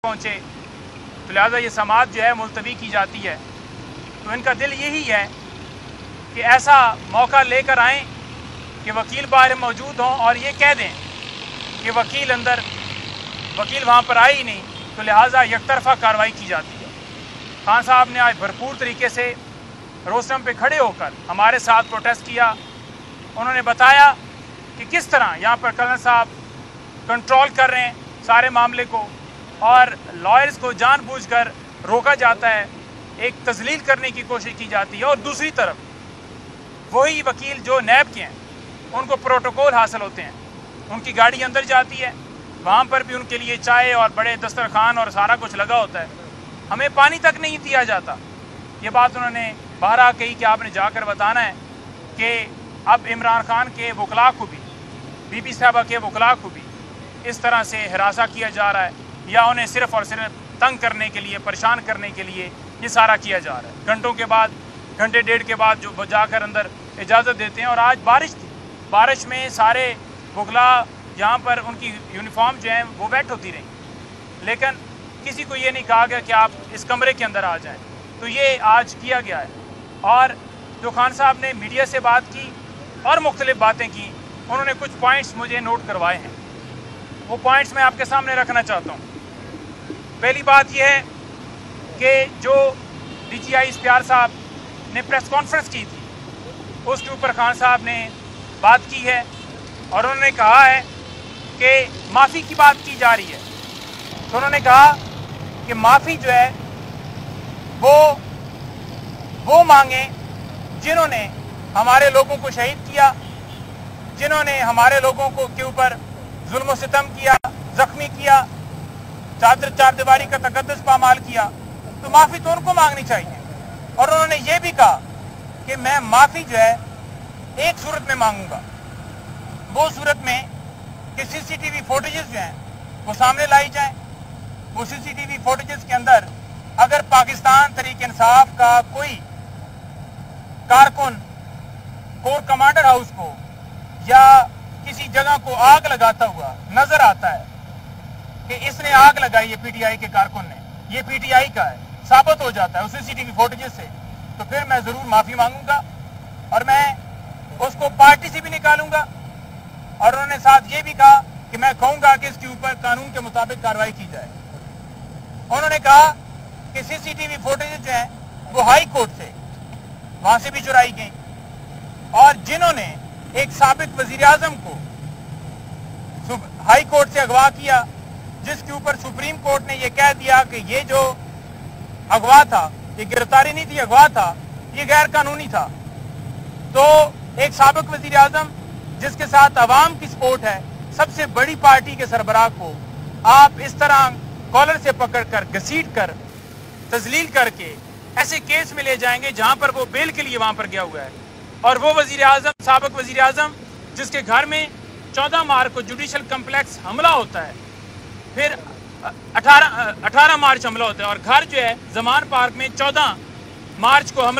पहुँचे, तो लिहाजा ये समाअत जो है मुलतवी की जाती है। तो इनका दिल यही है कि ऐसा मौका लेकर आएँ कि वकील बाहर मौजूद हों और ये कह दें कि वकील वहाँ पर आए ही नहीं, तो लिहाजा यकतरफा कार्रवाई की जाती है। खान साहब ने आज भरपूर तरीके से रोस्टम पे खड़े होकर हमारे साथ प्रोटेस्ट किया। उन्होंने बताया कि किस तरह यहाँ पर कर्नल साहब कंट्रोल कर रहे हैं सारे मामले को और लॉयर्स को जानबूझकर रोका जाता है, एक तजलील करने की कोशिश की जाती है। और दूसरी तरफ वही वकील जो नैब के हैं उनको प्रोटोकॉल हासिल होते हैं, उनकी गाड़ी अंदर जाती है, वहाँ पर भी उनके लिए चाय और बड़े दस्तरखान और सारा कुछ लगा होता है, हमें पानी तक नहीं दिया जाता। ये बात उन्होंने बारहा कही कि आपने जाकर बताना है कि अब इमरान खान के वकला को भी, बीबी साहबा के वकला को भी इस तरह से हिरासा किया जा रहा है या उन्हें सिर्फ़ और सिर्फ तंग करने के लिए, परेशान करने के लिए ये सारा किया जा रहा है। घंटों के बाद, घंटे डेढ़ के बाद जो जाकर अंदर इजाज़त देते हैं। और आज बारिश थी, बारिश में सारे वकला यहाँ पर उनकी यूनिफॉर्म जो है वो वेट होती रही, लेकिन किसी को ये नहीं कहा गया कि आप इस कमरे के अंदर आ जाएं। तो ये आज किया गया है। और जो खान साहब ने मीडिया से बात की और मुख्तलिफ बातें की, उन्होंने कुछ पॉइंट्स मुझे नोट करवाए हैं, वो पॉइंट्स मैं आपके सामने रखना चाहता हूँ। पहली बात यह है कि जो DGI इश्तियार साहब ने प्रेस कॉन्फ्रेंस की थी, उसके ऊपर खान साहब ने बात की है और उन्होंने कहा है कि माफ़ी की बात की जा रही है। तो उन्होंने कहा कि माफ़ी जो है वो मांगे जिन्होंने हमारे लोगों को शहीद किया, जिन्होंने हमारे लोगों को के ऊपर जुल्म सितम किया, जख्मी किया, चार दीवारी का तकद्दुस पामाल किया, तो माफ़ी तो उनको मांगनी चाहिए। और उन्होंने ये भी कहा कि मैं माफ़ी जो है एक सूरत में मांगूंगा, वो सूरत में कि CCTV फुटेजेस जो हैं वो सामने लाई जाएं। वो CCTV फुटेजेस के अंदर अगर पाकिस्तान तहरीक इंसाफ का कोई कारकुन कोर कमांडर हाउस को या किसी जगह को आग लगाता हुआ नजर आता है कि इसने आग लगाई है PTI के कारकुन ने, ये PTI का है, साबित हो जाता है उस CCTV फुटेजेस से, तो फिर मैं जरूर माफी मांगूंगा और मैं उसको पार्टी से भी निकालूंगा। और उन्होंने साथ ये भी कहा कि मैं कहूंगा कि इसके ऊपर कानून के मुताबिक कार्रवाई की जाए। उन्होंने कहा कि CCTV फुटेजेस जो हैं वो हाई कोर्ट से, वहां से भी चुराई गई और जिन्होंने एक साबिक वजीर आजम को हाई कोर्ट से अगवा किया, जिसके ऊपर सुप्रीम कोर्ट ने यह कह दिया कि ये जो अगवा था, ये गिरफ्तारी नहीं थी, अगवा था, ये गैर कानूनी था। तो एक साबिक वजीर आजम जिसके साथ अवाम की सपोर्ट है, सबसे बड़ी पार्टी के सरबराह को आप इस तरह कॉलर से पकड़कर, घसीट कर, तजलील करके ऐसे केस में ले जाएंगे जहां पर वो बेल के लिए वहां पर गया हुआ है। और वो वजीर आजम, साबिक वजीर आजम जिसके घर में 14 मार्च को जुडिशल कम्प्लेक्स हमला होता है, फिर 18 मार्च हमला होता है और घर जो है जमान पार्क में 14 मार्च को हमला